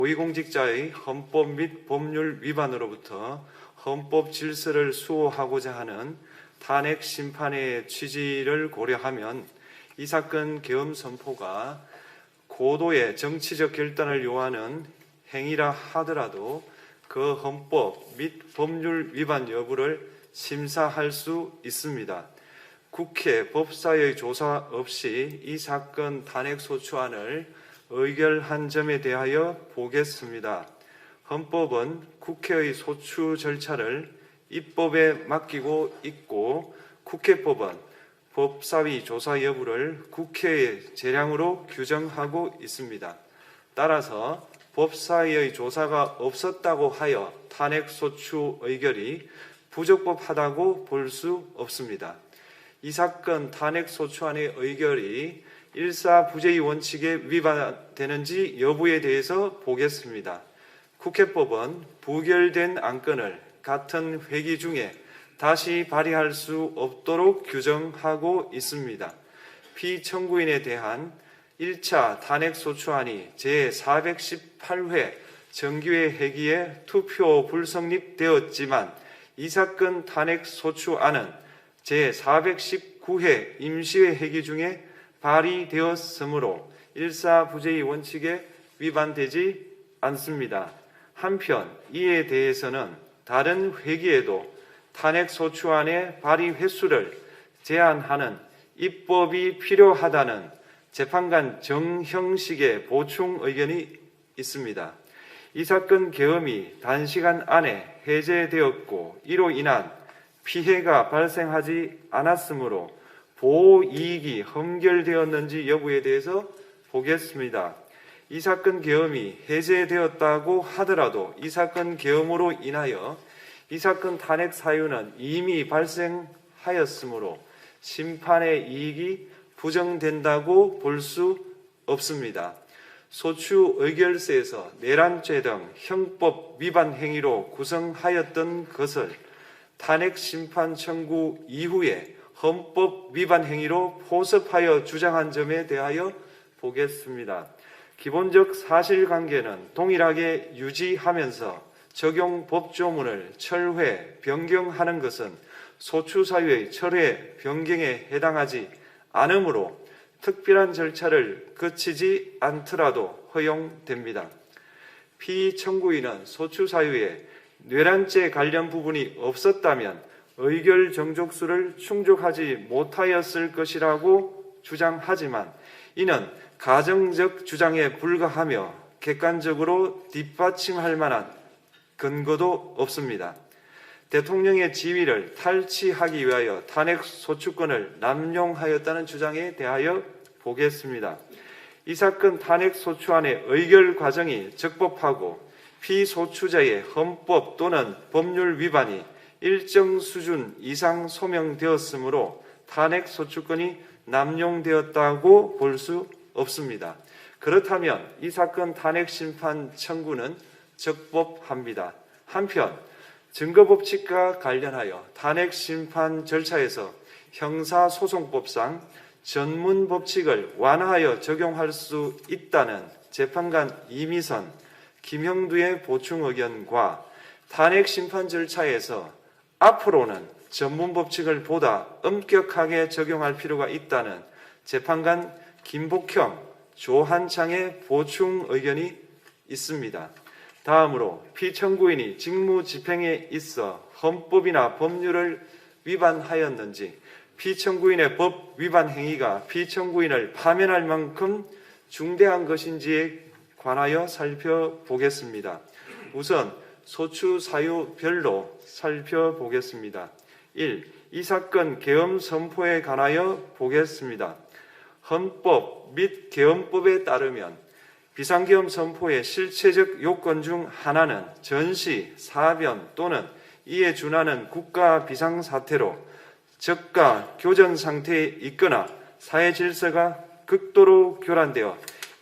고위공직자의 헌법 및 법률 위반으로부터 헌법 질서를 수호하고자 하는 탄핵 심판의 취지를 고려하면 이 사건 계엄 선포가 고도의 정치적 결단을 요하는 행위라 하더라도 그 헌법 및 법률 위반 여부를 심사할 수 있습니다. 국회 법사위의 조사 없이 이 사건 탄핵소추안을 의결한 점에 대하여 보겠습니다. 헌법은 국회의 소추 절차를 입법에 맡기고 있고 국회법은 법사위 조사 여부를 국회의 재량으로 규정하고 있습니다. 따라서 법사위의 조사가 없었다고 하여 탄핵소추 의결이 부적법하다고 볼 수 없습니다. 이 사건 탄핵소추안의 의결이 일사부재의 원칙에 위반되는지 여부에 대해서 보겠습니다. 국회법은 부결된 안건을 같은 회기 중에 다시 발의할 수 없도록 규정하고 있습니다. 피청구인에 대한 1차 탄핵소추안이 제418회 정기회 회기에 투표 불성립되었지만 이 사건 탄핵소추안은 제419회 임시회 회기 중에 발의되었으므로 일사부재의 원칙에 위반되지 않습니다. 한편 이에 대해서는 다른 회기에도 탄핵소추안의 발의 횟수를 제한하는 입법이 필요하다는 재판관 정형식의 보충 의견이 있습니다. 이 사건 계엄이 단시간 안에 해제되었고 이로 인한 피해가 발생하지 않았으므로 보호이익이 험결되었는지 여부에 대해서 보겠습니다. 이 사건 계엄이 해제되었다고 하더라도 이 사건 계엄으로 인하여 이 사건 탄핵 사유는 이미 발생하였으므로 심판의 이익이 부정된다고 볼 수 없습니다. 소추 의결서에서 내란죄 등 형법 위반 행위로 구성하였던 것을 탄핵 심판 청구 이후에 헌법 위반 행위로 포섭하여 주장한 점에 대하여 보겠습니다. 기본적 사실관계는 동일하게 유지하면서 적용 법조문을 철회, 변경하는 것은 소추사유의 철회, 변경에 해당하지 않으므로 특별한 절차를 거치지 않더라도 허용됩니다. 피청구인은 소추사유에 내란죄 관련 부분이 없었다면 의결 정족수를 충족하지 못하였을 것이라고 주장하지만 이는 가정적 주장에 불과하며 객관적으로 뒷받침할 만한 근거도 없습니다. 대통령의 지위를 탈취하기 위하여 탄핵 소추권을 남용하였다는 주장에 대하여 보겠습니다. 이 사건 탄핵 소추안의 의결 과정이 적법하고 피소추자의 헌법 또는 법률 위반이 일정 수준 이상 소명되었으므로 탄핵 소추권이 남용되었다고 볼 수 없습니다. 그렇다면 이 사건 탄핵 심판 청구는 적법합니다. 한편 증거법칙과 관련하여 탄핵 심판 절차에서 형사소송법상 전문 법칙을 완화하여 적용할 수 있다는 재판관 이미선, 김형두의 보충 의견과 탄핵 심판 절차에서 앞으로는 전문 법칙을 보다 엄격하게 적용할 필요가 있다는 재판관 김복형, 조한창의 보충 의견이 있습니다. 다음으로 피청구인이 직무집행에 있어 헌법이나 법률을 위반하였는지 피청구인의 법 위반 행위가 피청구인을 파면할 만큼 중대한 것인지에 관하여 살펴보겠습니다. 우선 소추 사유별로 살펴보겠습니다. 1. 이 사건 계엄 선포에 관하여 보겠습니다. 헌법 및 계엄법에 따르면 비상계엄 선포의 실체적 요건 중 하나는 전시, 사변 또는 이에 준하는 국가 비상사태로 저가 교전 상태에 있거나 사회 질서가 극도로 교란되어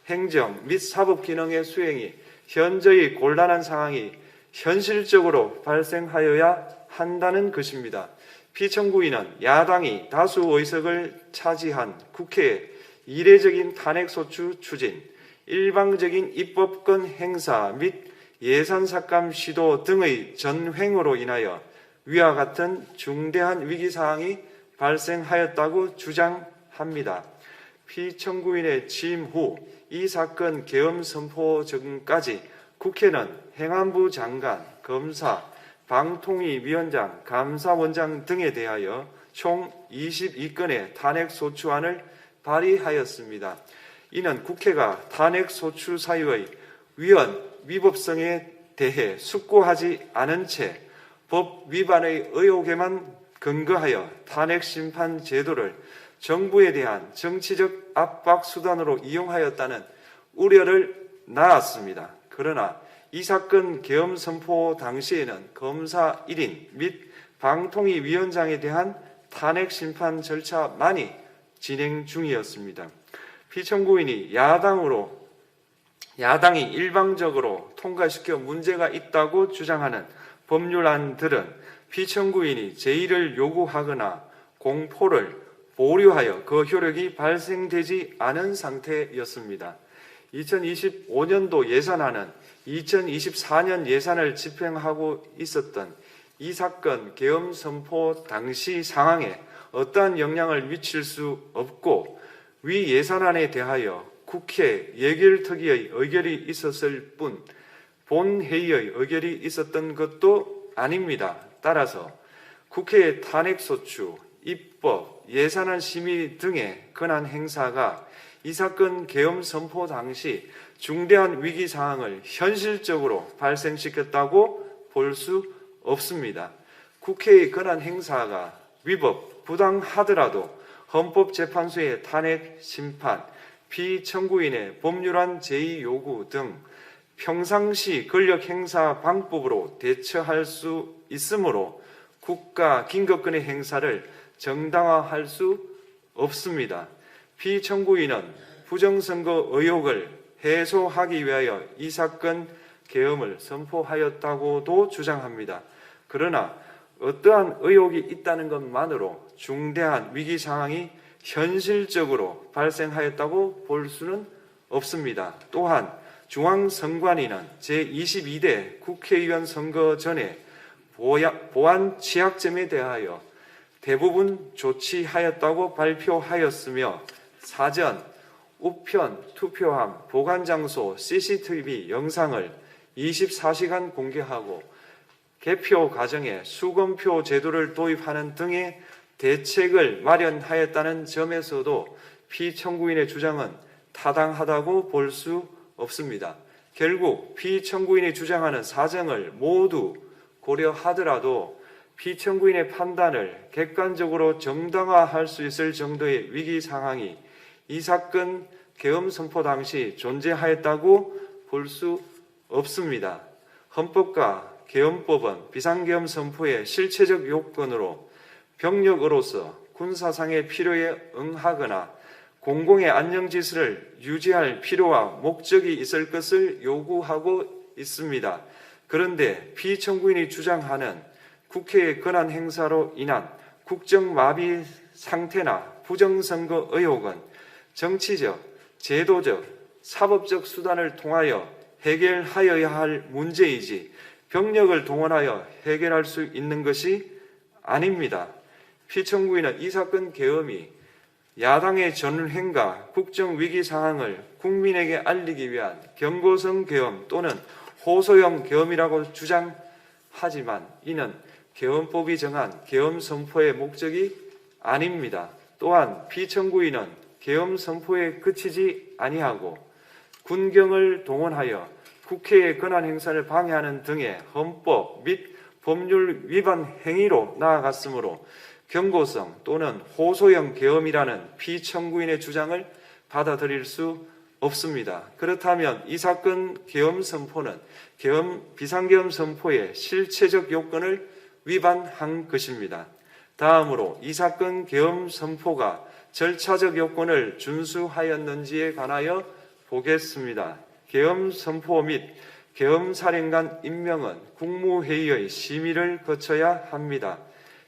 행정 및 사법 기능의 수행이 현저히 곤란한 상황이 현실적으로 발생하여야 한다는 것입니다. 피청구인은 야당이 다수 의석을 차지한 국회의 이례적인 탄핵소추 추진, 일방적인 입법권 행사 및 예산 삭감 시도 등의 전횡으로 인하여 위와 같은 중대한 위기사항이 발생하였다고 주장합니다. 피청구인의 취임 후 이 사건 계엄 선포 전까지 국회는 행안부 장관, 검사, 방통위위원장, 감사원장 등에 대하여 총 22건의 탄핵소추안을 발의하였습니다. 이는 국회가 탄핵소추 사유의 위헌, 위법성에 대해 숙고하지 않은 채 법 위반의 의혹에만 근거하여 탄핵심판 제도를 정부에 대한 정치적 압박 수단으로 이용하였다는 우려를 낳았습니다. 그러나 이 사건 계엄 선포 당시에는 검사 1인 및 방통위위원장에 대한 탄핵 심판 절차만이 진행 중이었습니다. 피청구인이 야당이 일방적으로 통과시켜 문제가 있다고 주장하는 법률안들은 피청구인이 제의를 요구하거나 공포를 보류하여 그 효력이 발생되지 않은 상태였습니다. 2025년도 예산안은 2024년 예산을 집행하고 있었던 이 사건 계엄 선포 당시 상황에 어떠한 영향을 미칠 수 없고 위 예산안에 대하여 국회 예결특위의 의결이 있었을 뿐 본회의의 의결이 있었던 것도 아닙니다. 따라서 국회의 탄핵소추, 입법, 예산안 심의 등의 권한 행사가 이 사건 계엄 선포 당시 중대한 위기 상황을 현실적으로 발생시켰다고 볼 수 없습니다. 국회의 권한 행사가 위법, 부당하더라도 헌법재판소의 탄핵 심판, 피청구인의 법률안 제의 요구 등 평상시 권력 행사 방법으로 대처할 수 있으므로 국가 긴급권의 행사를 정당화할 수 없습니다. 피청구인은 부정선거 의혹을 해소하기 위하여 이 사건 계엄을 선포하였다고도 주장합니다. 그러나 어떠한 의혹이 있다는 것만으로 중대한 위기 상황이 현실적으로 발생하였다고 볼 수는 없습니다. 또한 중앙선관위는 제22대 국회의원 선거 전에 보안 취약점에 대하여 대부분 조치하였다고 발표하였으며 사전, 우편, 투표함, 보관장소, CCTV 영상을 24시간 공개하고 개표 과정에 수검표 제도를 도입하는 등의 대책을 마련하였다는 점에서도 피청구인의 주장은 타당하다고 볼 수 없습니다. 결국 피청구인이 주장하는 사정을 모두 고려하더라도 피청구인의 판단을 객관적으로 정당화할 수 있을 정도의 위기 상황이 이 사건 계엄 선포 당시 존재하였다고 볼 수 없습니다. 헌법과 계엄법은 비상계엄 선포의 실체적 요건으로 병력으로서 군사상의 필요에 응하거나 공공의 안정질서를 유지할 필요와 목적이 있을 것을 요구하고 있습니다. 그런데 피청구인이 주장하는 국회의 권한 행사로 인한 국정마비 상태나 부정선거 의혹은 정치적, 제도적, 사법적 수단을 통하여 해결하여야 할 문제이지 병력을 동원하여 해결할 수 있는 것이 아닙니다. 피청구인은 이 사건 계엄이 야당의 전횡과 국정위기 상황을 국민에게 알리기 위한 경고성 계엄 또는 호소형 계엄이라고 주장하지만 이는 계엄법이 정한 계엄 선포의 목적이 아닙니다. 또한 피청구인은 계엄 선포에 그치지 아니하고 군경을 동원하여 국회의 권한 행사를 방해하는 등의 헌법 및 법률 위반 행위로 나아갔으므로 경고성 또는 호소형 계엄이라는 피청구인의 주장을 받아들일 수 없습니다. 그렇다면 이 사건 계엄 선포는 비상계엄 선포의 실체적 요건을 위반한 것입니다. 다음으로 이 사건 계엄 선포가 절차적 요건을 준수하였는지에 관하여 보겠습니다. 계엄 선포 및 계엄사령관 임명은 국무회의의 심의를 거쳐야 합니다.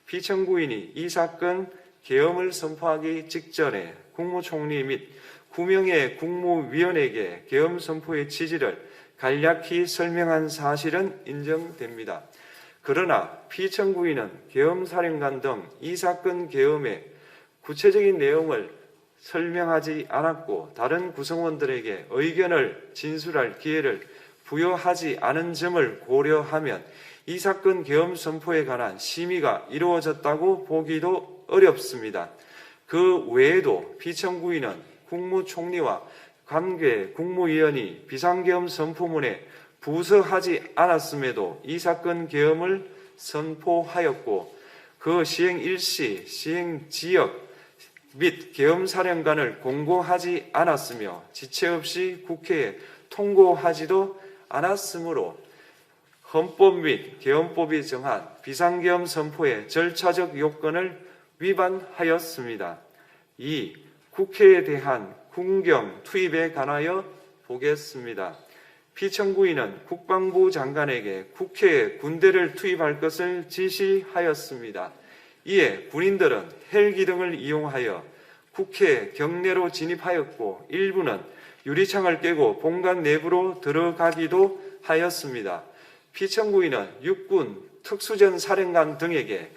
피청구인이 이 사건 계엄을 선포하기 직전에 국무총리 및 9명의 국무위원에게 계엄 선포의 취지를 간략히 설명한 사실은 인정됩니다. 그러나 피청구인은 계엄사령관 등 이 사건 계엄의 구체적인 내용을 설명하지 않았고 다른 구성원들에게 의견을 진술할 기회를 부여하지 않은 점을 고려하면 이 사건 계엄 선포에 관한 심의가 이루어졌다고 보기도 어렵습니다. 그 외에도 피청구인은 국무총리와 관계 국무위원이 비상계엄 선포문에 부서하지 않았음에도 이 사건 계엄을 선포하였고 그 시행 일시, 시행 지역 및 계엄사령관을 공고하지 않았으며 지체 없이 국회에 통고하지도 않았으므로 헌법 및 계엄법이 정한 비상계엄 선포의 절차적 요건을 위반하였습니다. 2. 국회에 대한 군경 투입에 관하여 보겠습니다. 피청구인은 국방부 장관에게 국회에 군대를 투입할 것을 지시하였습니다. 이에 군인들은 헬기 등을 이용하여 국회 경내로 진입하였고 일부는 유리창을 깨고 본관 내부로 들어가기도 하였습니다. 피청구인은 육군 특수전 사령관 등에게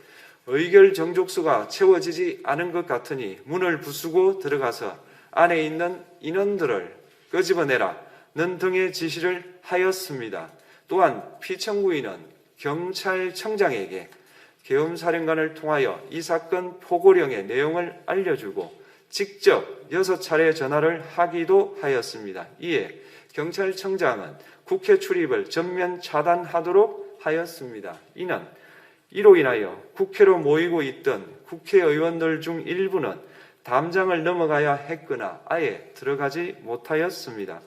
의결 정족수가 채워지지 않은 것 같으니 문을 부수고 들어가서 안에 있는 인원들을 끄집어내라는 등의 지시를 하였습니다. 또한 피청구인은 경찰청장에게 계엄사령관을 통하여 이 사건 포고령의 내용을 알려주고 직접 6차례 전화를 하기도 하였습니다. 이에 경찰청장은 국회 출입을 전면 차단하도록 하였습니다. 이로 인하여 국회로 모이고 있던 국회의원들 중 일부는 담장을 넘어가야 했거나 아예 들어가지 못하였습니다.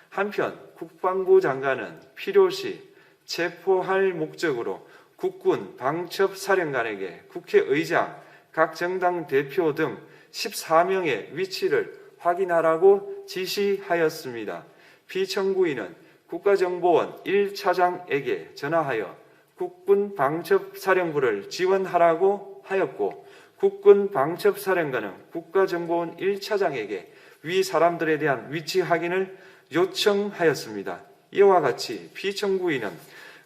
한편 국방부 장관은 필요시 체포할 목적으로 국군 방첩사령관에게 국회의장, 각 정당 대표 등 14명의 위치를 확인하라고 지시하였습니다. 피청구인은 국가정보원 1차장에게 전화하여 국군 방첩사령부를 지원하라고 하였고 국군 방첩사령관은 국가정보원 1차장에게 위 사람들에 대한 위치 확인을 요청하였습니다. 이와 같이 피청구인은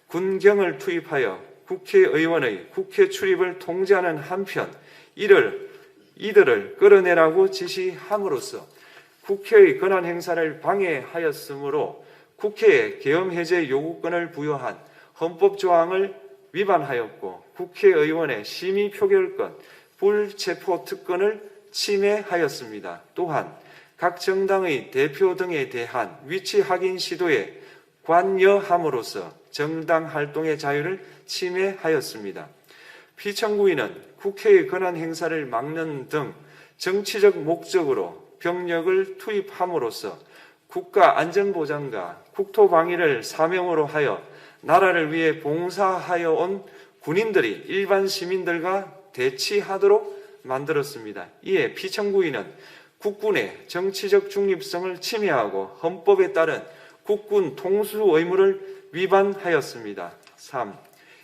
군경을 투입하여 국회의원의 국회 출입을 통제하는 한편 이들을 끌어내라고 지시함으로써 국회의 권한 행사를 방해하였으므로 국회에 계엄 해제 요구권을 부여한 헌법 조항을 위반하였고 국회의원의 심의 표결권, 불체포 특권을 침해하였습니다. 또한 각 정당의 대표 등에 대한 위치 확인 시도에 관여함으로써 정당 활동의 자유를 침해하였습니다. 피청구인은 국회의 권한 행사를 막는 등 정치적 목적으로 병력을 투입함으로써 국가 안전보장과 국토방위를 사명으로 하여 나라를 위해 봉사하여 온 군인들이 일반 시민들과 대치하도록 만들었습니다. 이에 피청구인은 국군의 정치적 중립성을 침해하고 헌법에 따른 국군 통수 의무를 위반하였습니다. 3.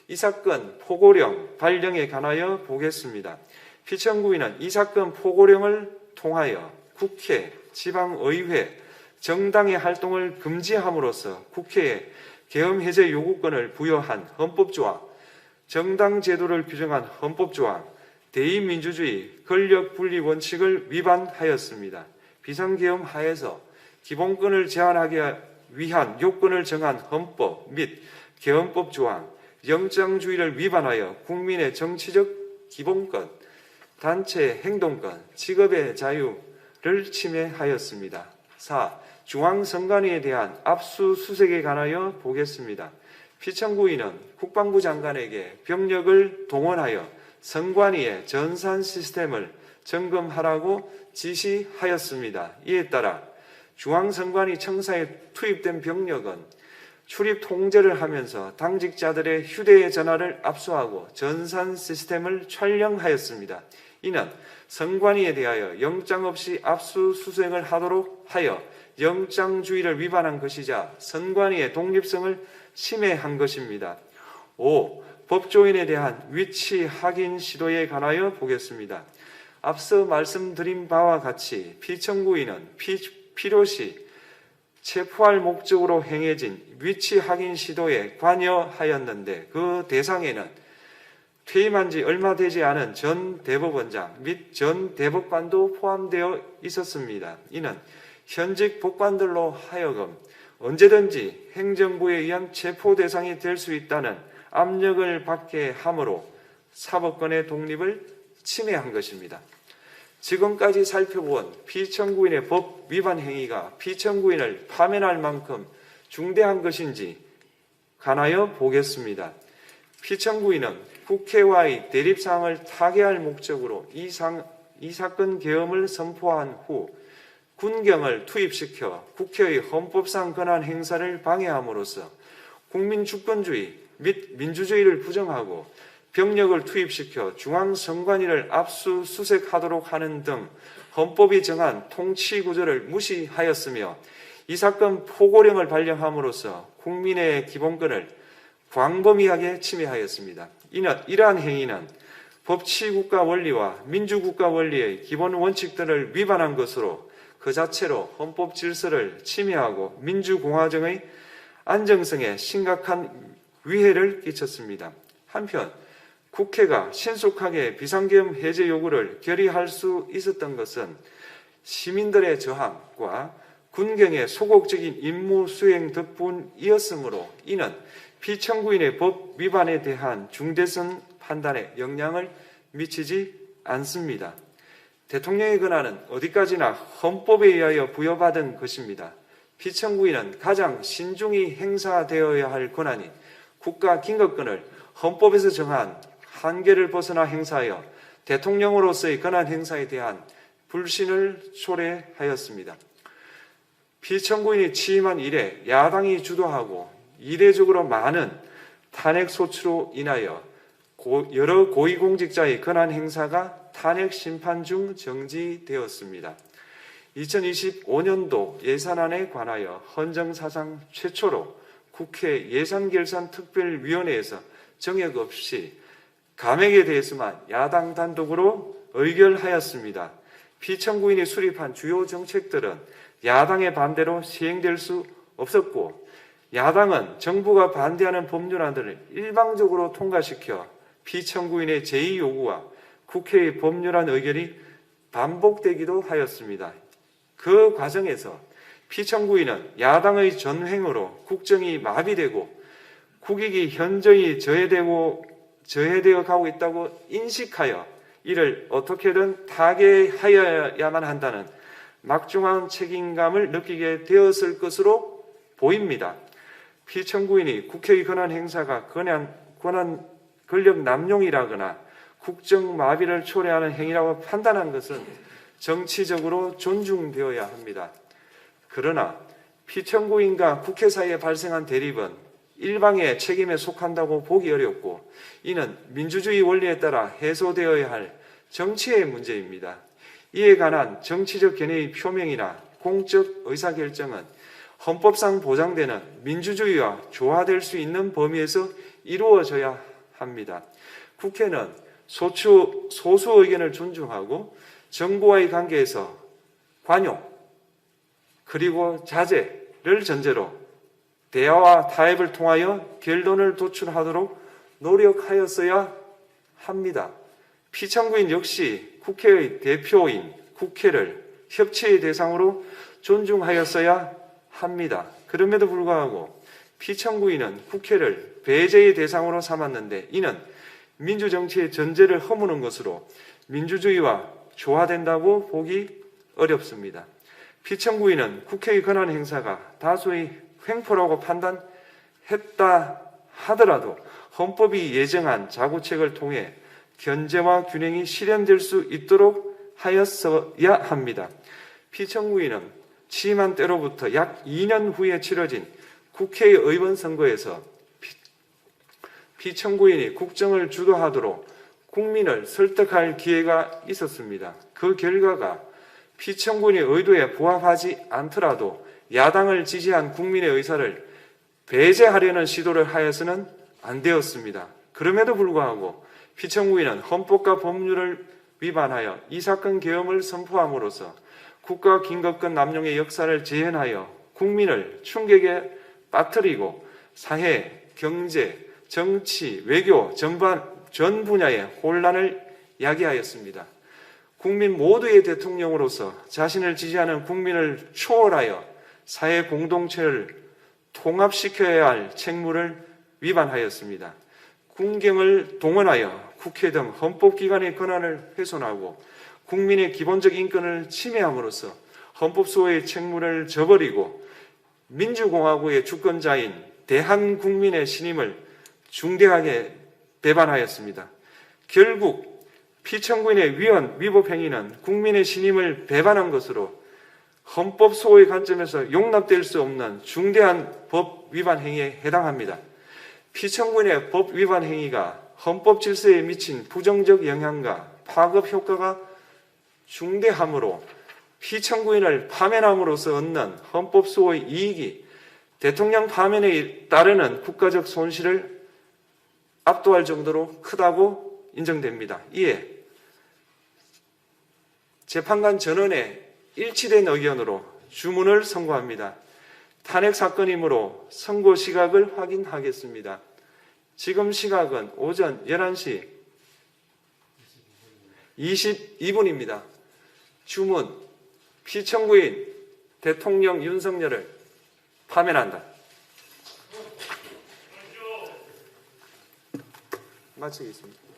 이 사건 포고령 발령에 관하여 보겠습니다. 피청구인은 이 사건 포고령을 통하여 국회, 지방의회, 정당의 활동을 금지함으로써 국회에 계엄 해제 요구권을 부여한 헌법조항, 정당 제도를 규정한 헌법조항, 대의민주주의 권력분리 원칙을 위반하였습니다. 비상계엄 하에서 기본권을 제한하기 위한 요건을 정한 헌법 및 계엄법 조항, 영장주의를 위반하여 국민의 정치적 기본권, 단체 행동권, 직업의 자유를 침해하였습니다. 4. 중앙선관위에 대한 압수수색에 관하여 보겠습니다. 피청구인은 국방부 장관에게 병력을 동원하여 선관위의 전산 시스템을 점검하라고 지시하였습니다. 이에 따라 중앙선관위 청사에 투입된 병력은 출입 통제를 하면서 당직자들의 휴대전화를 압수하고 전산 시스템을 촬영하였습니다. 이는 선관위에 대하여 영장 없이 압수수색을 하도록 하여 영장주의를 위반한 것이자 선관위의 독립성을 침해한 것입니다. 5. 법조인에 대한 위치 확인 시도에 관하여 보겠습니다. 앞서 말씀드린 바와 같이 피청구인은 필요시 체포할 목적으로 행해진 위치 확인 시도에 관여하였는데 그 대상에는 퇴임한 지 얼마 되지 않은 전 대법원장 및 전 대법관도 포함되어 있었습니다. 이는 현직 법관들로 하여금 언제든지 행정부에 의한 체포 대상이 될 수 있다는 압력을 받게 함으로 사법권의 독립을 침해한 것입니다. 지금까지 살펴본 피청구인의 법 위반 행위가 피청구인을 파면할 만큼 중대한 것인지 관하여 보겠습니다. 피청구인은 국회와의 대립사항을 타개할 목적으로 이 사건 계엄을 선포한 후 군경을 투입시켜 국회의 헌법상 권한 행사를 방해함으로써 국민 주권주의 및 민주주의를 부정하고 병력을 투입시켜 중앙선관위를 압수수색하도록 하는 등 헌법이 정한 통치구조를 무시하였으며 이 사건 포고령을 발령함으로써 국민의 기본권을 광범위하게 침해하였습니다. 이러한 행위는 법치국가 원리와 민주국가 원리의 기본 원칙들을 위반한 것으로 그 자체로 헌법 질서를 침해하고 민주공화정의 안정성에 심각한 위해를 끼쳤습니다. 한편 국회가 신속하게 비상계엄 해제 요구를 결의할 수 있었던 것은 시민들의 저항과 군경의 소극적인 임무 수행 덕분이었으므로 이는 피청구인의 법 위반에 대한 중대성 판단에 영향을 미치지 않습니다. 대통령의 권한은 어디까지나 헌법에 의하여 부여받은 것입니다. 피청구인은 가장 신중히 행사되어야 할 권한인 국가 긴급권을 헌법에서 정한 한계를 벗어나 행사하여 대통령으로서의 권한 행사에 대한 불신을 초래하였습니다. 피청구인이 취임한 이래 야당이 주도하고 이례적으로 많은 탄핵 소추로 인하여 여러 고위공직자의 권한 행사가 탄핵 심판 중 정지되었습니다. 2025년도 예산안에 관하여 헌정사상 최초로 국회 예산결산특별위원회에서 정액 없이 감액에 대해서만 야당 단독으로 의결하였습니다. 피청구인이 수립한 주요 정책들은 야당의 반대로 시행될 수 없었고 야당은 정부가 반대하는 법률안들을 일방적으로 통과시켜 피청구인의 제2 요구와 국회의 법률안 의결이 반복되기도 하였습니다. 그 과정에서 피청구인은 야당의 전횡으로 국정이 마비되고 국익이 현저히 저해되어 가고 있다고 인식하여 이를 어떻게든 타개하여야만 한다는 막중한 책임감을 느끼게 되었을 것으로 보입니다. 피청구인이 국회의 권한 행사가 권력 남용이라거나 국정 마비를 초래하는 행위라고 판단한 것은 정치적으로 존중되어야 합니다. 그러나 피청구인과 국회 사이에 발생한 대립은 일방의 책임에 속한다고 보기 어렵고 이는 민주주의 원리에 따라 해소되어야 할 정치의 문제입니다. 이에 관한 정치적 견해의 표명이나 공적 의사결정은 헌법상 보장되는 민주주의와 조화될 수 있는 범위에서 이루어져야 합니다. 국회는 소수 의견을 존중하고 정부와의 관계에서 관용 그리고 자제를 전제로 대화와 타협을 통하여 결론을 도출하도록 노력하였어야 합니다. 피청구인 역시 국회의 대표인 국회를 협치의 대상으로 존중하였어야 합니다. 그럼에도 불구하고 피청구인은 국회를 배제의 대상으로 삼았는데 이는 민주정치의 전제를 허무는 것으로 민주주의와 조화된다고 보기 어렵습니다. 피청구인은 국회의 권한 행사가 다수의 횡포라고 판단했다 하더라도 헌법이 예정한 자구책을 통해 견제와 균형이 실현될 수 있도록 하였어야 합니다. 피청구인은 취임한 때로부터 약 2년 후에 치러진 국회의원 선거에서 피청구인이 국정을 주도하도록 국민을 설득할 기회가 있었습니다. 그 결과가 피청구인의 의도에 부합하지 않더라도 야당을 지지한 국민의 의사를 배제하려는 시도를 하여서는 안 되었습니다. 그럼에도 불구하고 피청구인은 헌법과 법률을 위반하여 이 사건 계엄을 선포함으로써 국가 긴급권 남용의 역사를 재현하여 국민을 충격에 빠뜨리고 사회, 경제, 정치, 외교 전 분야의 혼란을 야기하였습니다. 국민 모두의 대통령으로서 자신을 지지하는 국민을 초월하여 사회 공동체를 통합시켜야 할 책무를 위반하였습니다. 군경을 동원하여 국회 등 헌법기관의 권한을 훼손하고 국민의 기본적 인권을 침해함으로써 헌법소의 책무를 저버리고 민주공화국의 주권자인 대한국민의 신임을 중대하게 배반하였습니다. 결국 피청구인의 위법 행위는 국민의 신임을 배반한 것으로 헌법소의 관점에서 용납될 수 없는 중대한 법 위반 행위에 해당합니다. 피청구인의 법 위반 행위가 헌법 질서에 미친 부정적 영향과 파급 효과가 중대하므로 피청구인을 파면함으로써 얻는 헌법소의 이익이 대통령 파면에 따르는 국가적 손실을 압도할 정도로 크다고 인정됩니다. 이에 재판관 전원의 일치된 의견으로 주문을 선고합니다. 탄핵 사건이므로 선고 시각을 확인하겠습니다. 지금 시각은 오전 11시 22분입니다. 주문, 피청구인 대통령 윤석열을 파면한다. 마치겠습니다.